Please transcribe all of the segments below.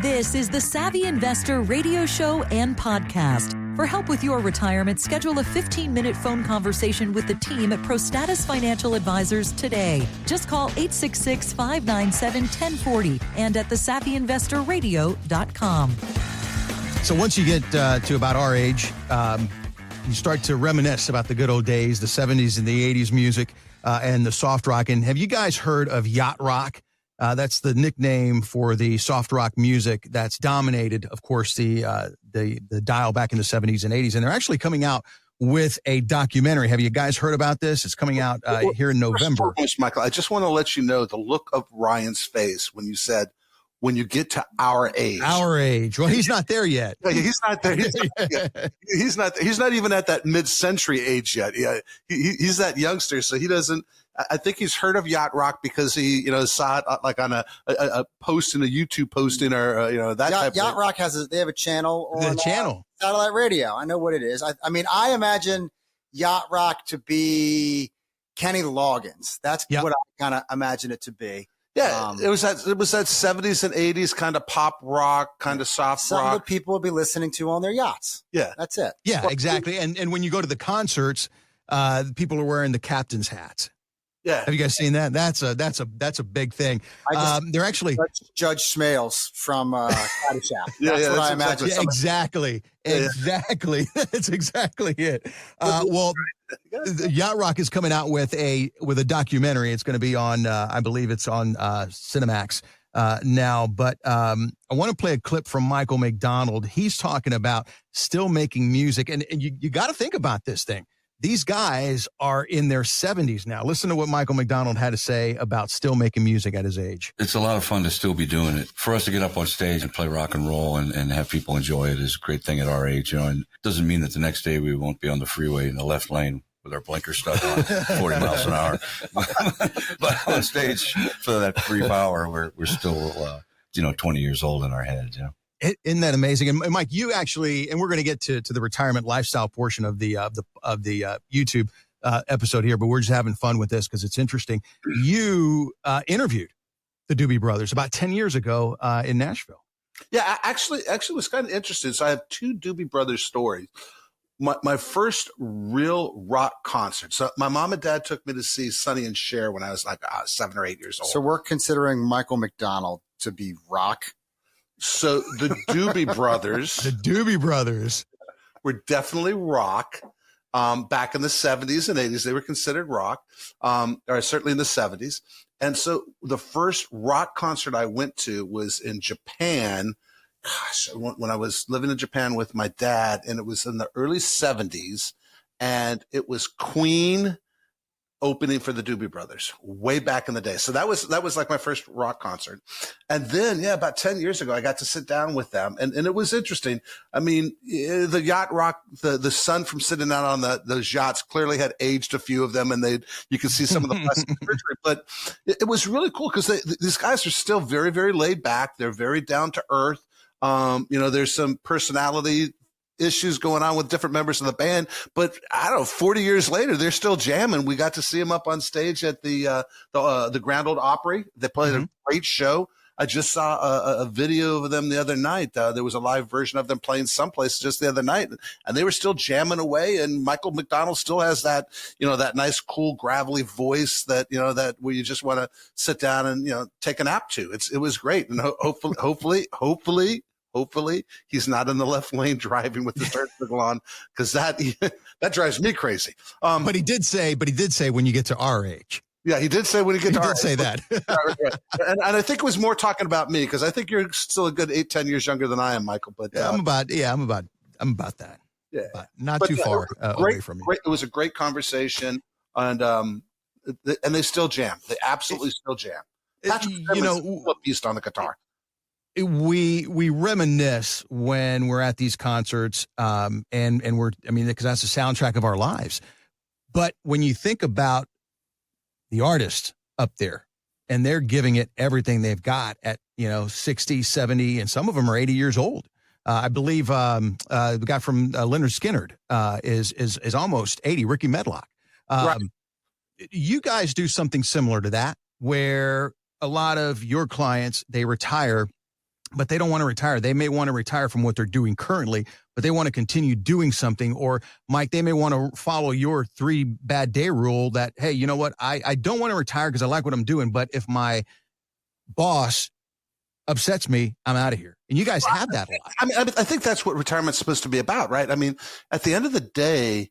This is the Savvy Investor radio show and podcast. For help with your retirement, schedule a 15-minute phone conversation with the team at ProStatus Financial Advisors today. Just call 866-597-1040 and at thesavvyinvestorradio.com. So once you get to about our age, you start to reminisce about the good old days, the 70s and the 80s music and the soft rock. And have you guys heard of Yacht Rock? That's the nickname for the soft rock music that's dominated, of course, the dial back in the 70s and 80s. And they're actually coming out with a documentary. Have you guys heard about this? It's coming out here in November. Michael, I just want to let you know the look of Ryan's face when you said, when you get to our age. Our age. Well, he's not there yet. He's not there. He's not even at that mid-century age yet. Yeah, he's that youngster, so he doesn't. I think he's heard of Yacht Rock because he, saw it like on a post in a YouTube posting or that type. Yacht Rock they have a channel on satellite radio. I know what it is. I mean, I imagine Yacht Rock to be Kenny Loggins. That's what I kind of imagine it to be. Yeah, it was that 70s and 80s kind of pop rock, kind of soft rock. Some of the people would be listening to on their yachts. Yeah, that's it. Yeah, exactly. And when you go to the concerts, people are wearing the captain's hats. Yeah, have you guys seen that? That's a big thing. They're actually Judge Smales from Caddyshack. That's what I imagine. Yeah, exactly. That's exactly it. Well, Yacht Rock is coming out with a documentary. It's going to be on, I believe it's on Cinemax now. But I want to play a clip from Michael McDonald. He's talking about still making music, and you got to think about this thing. These guys are in their 70s now. Listen to what Michael McDonald had to say about still making music at his age. It's a lot of fun to still be doing it. For us to get up on stage and play rock and roll and have people enjoy it is a great thing at our age. And it doesn't mean that the next day we won't be on the freeway in the left lane with our blinkers stuck on 40 miles an hour. But on stage for that brief hour, we're still, 20 years old in our heads, Isn't that amazing? And Mike, you actually, and we're going to get to the retirement lifestyle portion of the YouTube episode here, but we're just having fun with this because it's interesting. You interviewed the Doobie Brothers about 10 years ago in Nashville. Yeah, actually it was kind of interesting. So I have two Doobie Brothers stories. My first real rock concert. So my mom and dad took me to see Sonny and Cher when I was like 7 or 8 years old. So we're considering Michael McDonald to be rock. So the Doobie Brothers, were definitely rock. Back in the 70s and 80s, they were considered rock, or certainly in the 70s. And so the first rock concert I went to was in Japan. Gosh, when I was living in Japan with my dad, and it was in the early 70s, and it was Queen opening for the Doobie Brothers way back in the day. So that was like my first rock concert. And then, about 10 years ago, I got to sit down with them, and it was interesting. I mean, the Yacht Rock, the sun from sitting out on those yachts clearly had aged a few of them, and you could see some of the plastic surgery, but it was really cool because these guys are still very, very laid back. They're very down to earth. There's some personality issues going on with different members of the band, but I don't know, 40 years later, they're still jamming. We got to see them up on stage at the Grand Ole Opry. They played a great show. I just saw a video of them the other night. There was a live version of them playing someplace just the other night, and they were still jamming away. And Michael McDonald still has that, that nice, cool, gravelly voice that where you just want to sit down and, take a nap to. It was great. And hopefully he's not in the left lane driving with the start signal on, because that drives me crazy. But he did say when you get to our age. Yeah, he did say when you get to our age. He did say that. and I think it was more talking about me, because I think you're still a good 8-10 years younger than I am, Michael. But I'm about that. Yeah, but not too far away from you. It was a great conversation, and they still jam. They absolutely still jam. Patrick a beast on the guitar. We reminisce when we're at these concerts, and because that's the soundtrack of our lives. But when you think about the artist up there, and they're giving it everything they've got at 60, 70, and some of them are 80 years old. I believe the guy from Leonard Skinner is almost 80. Ricky Medlock. Right. You guys do something similar to that, where a lot of your clients, they retire but they don't want to retire. They may want to retire from what they're doing currently, but they want to continue doing something. Or, Mike, they may want to follow your 3 bad day rule that, hey, you know what? I don't want to retire because I like what I'm doing, but if my boss upsets me, I'm out of here. And you guys have that a lot. I think that's what retirement's supposed to be about, right? I mean, at the end of the day,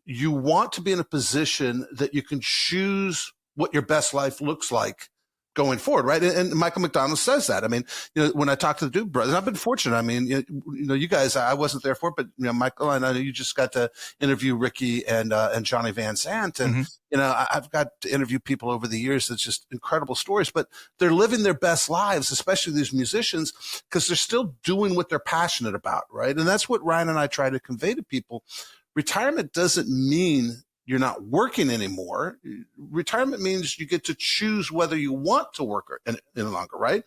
you want to be in a position that you can choose what your best life looks like going forward, right? And Michael McDonald says that. I mean, when I talk to the Doobie Brothers, I've been fortunate. I mean, you guys, I wasn't there for it, but Michael, I know you just got to interview Ricky and Johnny Van Sant, and I've got to interview people over the years. That's just incredible stories, but they're living their best lives, especially these musicians, because they're still doing what they're passionate about, right? And that's what Ryan and I try to convey to people. Retirement doesn't mean you're not working anymore. Retirement means you get to choose whether you want to work any longer, right?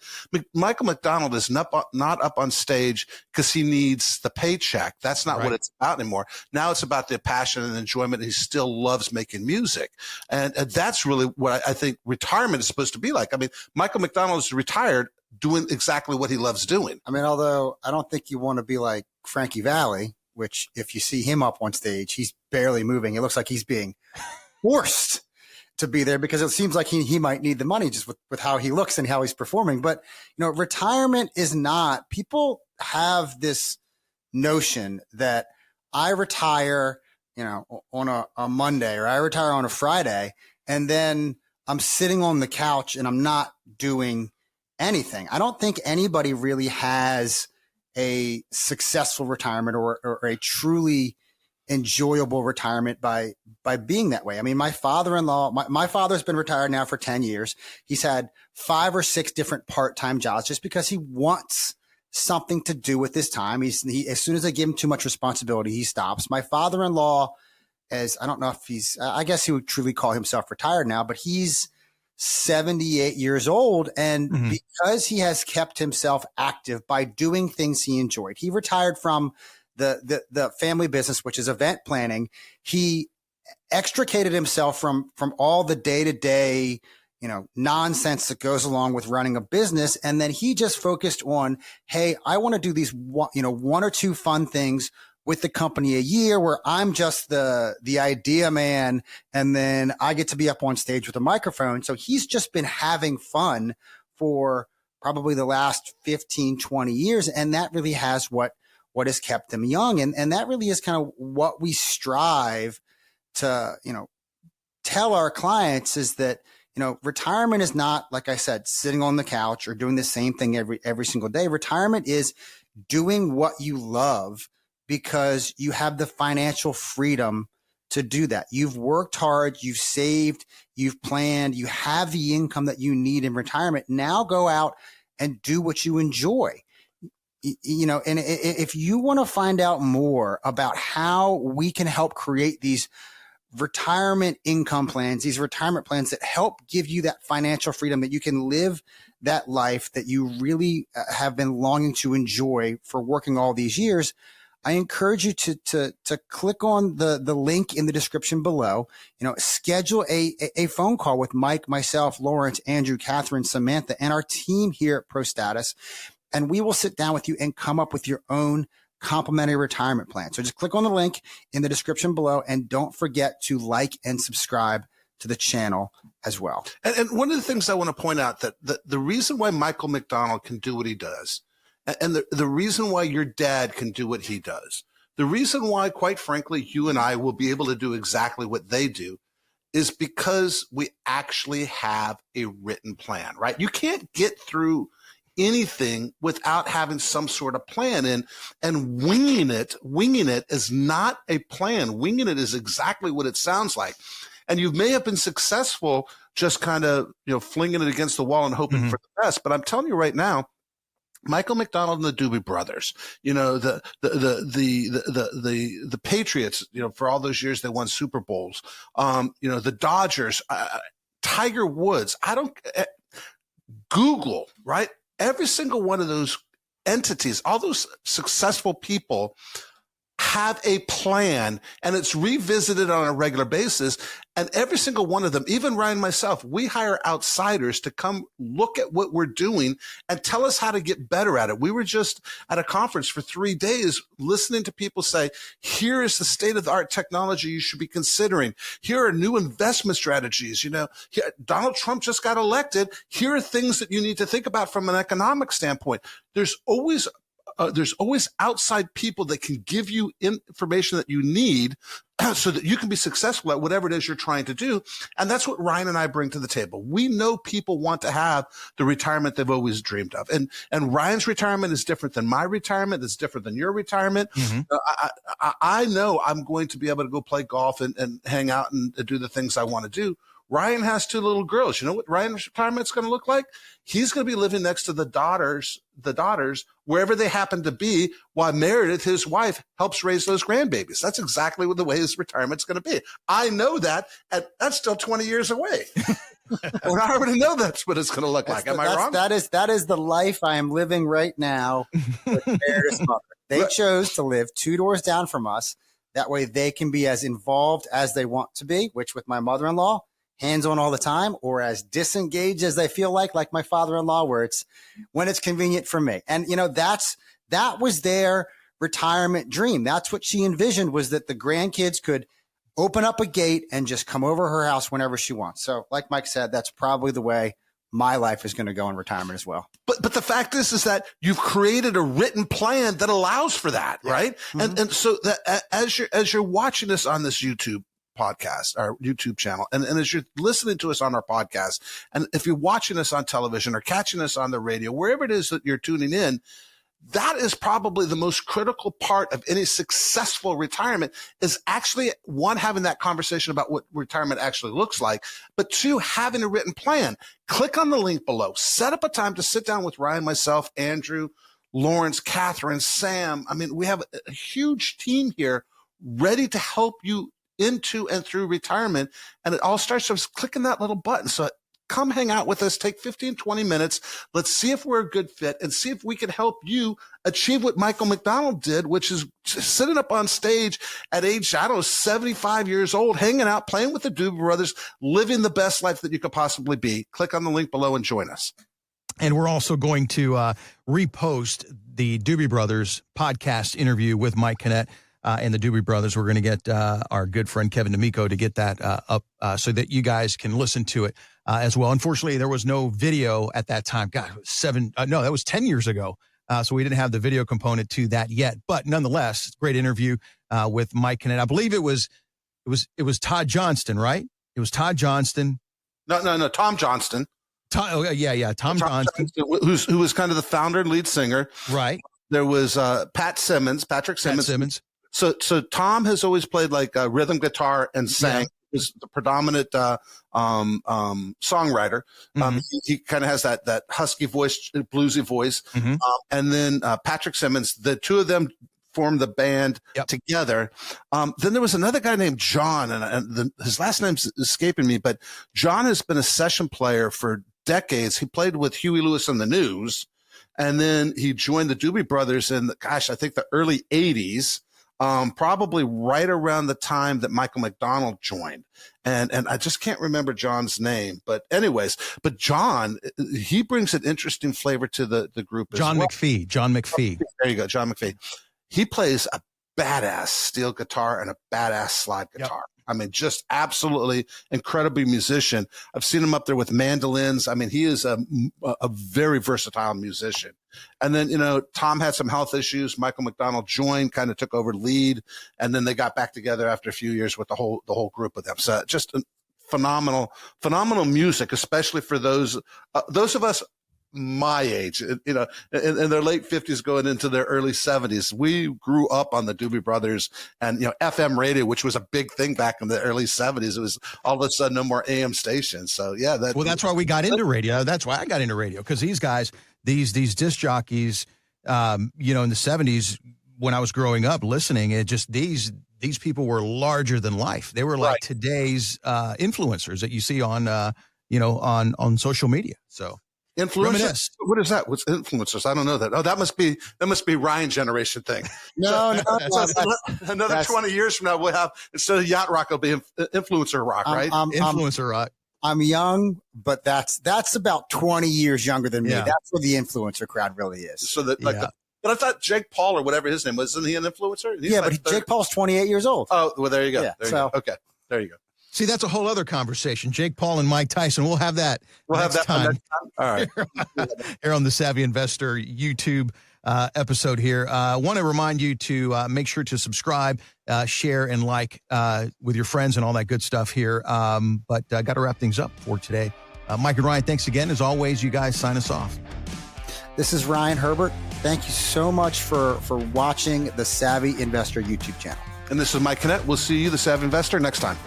Michael McDonald is not up on stage because he needs the paycheck. That's not what it's about anymore. Now it's about the passion and enjoyment. He still loves making music. And that's really what I think retirement is supposed to be like. I mean, Michael McDonald is retired doing exactly what he loves doing. I mean, although I don't think you want to be like Frankie Valli, which if you see him up on stage, he's barely moving. It looks like he's being forced to be there because it seems like he might need the money just with how he looks and how he's performing. But, retirement is not, people have this notion that I retire, on a Monday, or I retire on a Friday, and then I'm sitting on the couch and I'm not doing anything. I don't think anybody really has a successful retirement or a truly enjoyable retirement by being that way. I mean, my father-in-law, my father's been retired now for 10 years. He's had 5 or 6 different part-time jobs just because he wants something to do with his time. He as soon as I give him too much responsibility, he stops. My father-in-law, I don't know if I guess he would truly call himself retired now, but he's 78 years old. And because he has kept himself active by doing things he enjoyed, he retired from the family business, which is event planning. He extricated himself from all the day-to-day, nonsense that goes along with running a business. And then he just focused on, hey, I want to do these, 1 or 2 fun things with the company a year where I'm just the idea man, and then I get to be up on stage with a microphone. So he's just been having fun for probably the last 15, 20 years. And that really has what has kept him young. And that really is kind of what we strive to, tell our clients is that, retirement is not, like I said, sitting on the couch or doing the same thing every single day. Retirement is doing what you love, because you have the financial freedom to do that. You've worked hard, you've saved, you've planned, you have the income that you need in retirement. Now go out and do what you enjoy. And if you want to find out more about how we can help create these retirement income plans, these retirement plans that help give you that financial freedom that you can live that life that you really have been longing to enjoy for working all these years, I encourage you to click on the link in the description below. Schedule a phone call with Mike, myself, Lawrence, Andrew, Catherine, Samantha, and our team here at ProStatus, and we will sit down with you and come up with your own complimentary retirement plan. So just click on the link in the description below, and don't forget to like and subscribe to the channel as well. And one of the things I want to point out, that the reason why Michael McDonald can do what he does, and the reason why your dad can do what he does, the reason why, quite frankly, you and I will be able to do exactly what they do, is because we actually have a written plan, right? You can't get through anything without having some sort of plan, and winging it is not a plan. Winging it is exactly what it sounds like. And you may have been successful just kind of, flinging it against the wall and hoping for the best. But I'm telling you right now, Michael McDonald and the Doobie Brothers, the Patriots, for all those years they won Super Bowls, the Dodgers, Tiger Woods, Google, right? Every single one of those entities, all those successful people have a plan, and it's revisited on a regular basis. And every single one of them, even Ryan and myself, we hire outsiders to come look at what we're doing and tell us how to get better at it. We were just at a conference for 3 days listening to people say, here is the state of the art technology you should be considering. Here are new investment strategies. Donald Trump just got elected. Here are things that you need to think about from an economic standpoint. There's always outside people that can give you information that you need so that you can be successful at whatever it is you're trying to do. And that's what Ryan and I bring to the table. We know people want to have the retirement they've always dreamed of. And Ryan's retirement is different than my retirement. It's different than your retirement. Mm-hmm. I know I'm going to be able to go play golf and hang out and do the things I want to do. Ryan has 2 little girls. You know what Ryan's retirement's going to look like? He's going to be living next to the daughters, wherever they happen to be, while Meredith, his wife, helps raise those grandbabies. That's exactly what the way his retirement's going to be. I know that, and that's still 20 years away. And I already know that's what it's going to look like. Am I wrong? That is the life I am living right now with Meredith's mother. They chose to live 2 doors down from us. That way they can be as involved as they want to be, which with my mother-in-law, hands-on all the time, or as disengaged as they feel like my father-in-law, where it's when it's convenient for me. And, that was their retirement dream. That's what she envisioned, was that the grandkids could open up a gate and just come over her house whenever she wants. So like Mike said, that's probably the way my life is going to go in retirement as well. But the fact is that you've created a written plan that allows for that, right? Mm-hmm. And so that as you're watching this on this YouTube podcast, our YouTube channel, and as you're listening to us on our podcast, and if you're watching us on television or catching us on the radio, wherever it is that you're tuning in, that is probably the most critical part of any successful retirement, is actually, 1, having that conversation about what retirement actually looks like, but 2, having a written plan. Click on the link below, set up a time to sit down with Ryan, myself, Andrew, Lawrence, Catherine, Sam. I mean, we have a huge team here ready to help you into and through retirement. And it all starts with clicking that little button. So come hang out with us, take 15, 20 minutes. Let's see if we're a good fit and see if we can help you achieve what Michael McDonald did, which is sitting up on stage at age, 75 years old, hanging out, playing with the Doobie Brothers, living the best life that you could possibly be. Click on the link below and join us. And we're also going to repost the Doobie Brothers podcast interview with Mike Kinnett and the Doobie Brothers. We're going to get our good friend Kevin D'Amico to get that up so that you guys can listen to it as well. Unfortunately, there was no video at that time. God, that was 10 years ago. So we didn't have the video component to that yet. But nonetheless, great interview with Mike Kinnett. I believe it was Todd Johnston, right? It was Todd Johnston. No, Tom Johnston. Tom Johnston, who was kind of the founder and lead singer. Right. There was Patrick Simmons. So Tom has always played like rhythm guitar and sang. Yeah. Is the predominant songwriter. Mm-hmm. He kind of has that husky voice, bluesy voice. Mm-hmm. And then Patrick Simmons, the 2 of them formed the band together. Then there was another guy named John, and his last name's escaping me, but John has been a session player for decades. He played with Huey Lewis and the News, and then he joined the Doobie Brothers in, I think the early 80s. Probably right around the time that Michael McDonald joined. And I just can't remember John's name, but John, he brings an interesting flavor to the group as well. John McPhee. There you go. John McPhee. He plays a badass steel guitar and a badass slide guitar. Yep. I mean, just absolutely incredibly musician. I've seen him up there with mandolins. I mean, he is a very versatile musician. And then, Tom had some health issues. Michael McDonald joined, kind of took over lead, and then they got back together after a few years with the whole group of them. So just phenomenal music, especially for those of us my age, in their late 50s going into their early 70s. We grew up on the Doobie Brothers and, FM radio, which was a big thing back in the early 70s. It was all of a sudden no more AM stations. So, yeah. That's why we got into radio. That's why I got into radio, because these guys, these disc jockeys, in the 70s, when I was growing up listening, it just these people were larger than life. They were like today's influencers that you see on, on social media. So. Influencers? What is that? What's influencers? I don't know that. Oh, that must be Ryan generation thing. No. Another 20 years from now, we'll have, instead of Yacht Rock, it'll be Influencer Rock, right? Influencer Rock. I'm young, but that's about 20 years younger than me. Yeah. That's where the influencer crowd really is. So that but I thought Jake Paul or whatever his name was, isn't he an influencer? He's Jake Paul's 28 years old. Oh, well, there you go. Yeah, Okay, there you go. See, that's a whole other conversation. Jake Paul and Mike Tyson. We'll have that. Next time. All right. Here on the Savvy Investor YouTube episode here. I want to remind you to make sure to subscribe, share, and like with your friends and all that good stuff here. But I got to wrap things up for today. Mike and Ryan, thanks again. As always, you guys sign us off. This is Ryan Herbert. Thank you so much for watching the Savvy Investor YouTube channel. And this is Mike Kinnett. We'll see you, the Savvy Investor, next time.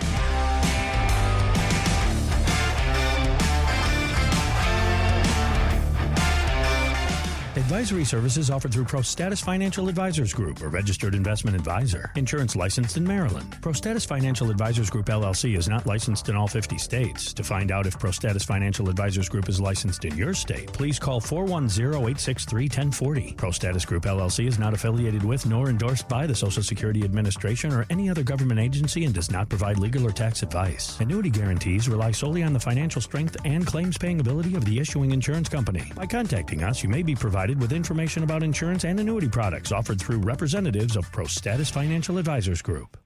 Advisory services offered through ProStatus Financial Advisors Group, a registered investment advisor. Insurance licensed in Maryland. ProStatus Financial Advisors Group, LLC is not licensed in all 50 states. To find out if ProStatus Financial Advisors Group is licensed in your state, please call 410-863-1040. ProStatus Group, LLC is not affiliated with nor endorsed by the Social Security Administration or any other government agency and does not provide legal or tax advice. Annuity guarantees rely solely on the financial strength and claims-paying ability of the issuing insurance company. By contacting us, you may be provided with information about insurance and annuity products offered through representatives of ProStatus Financial Advisors Group.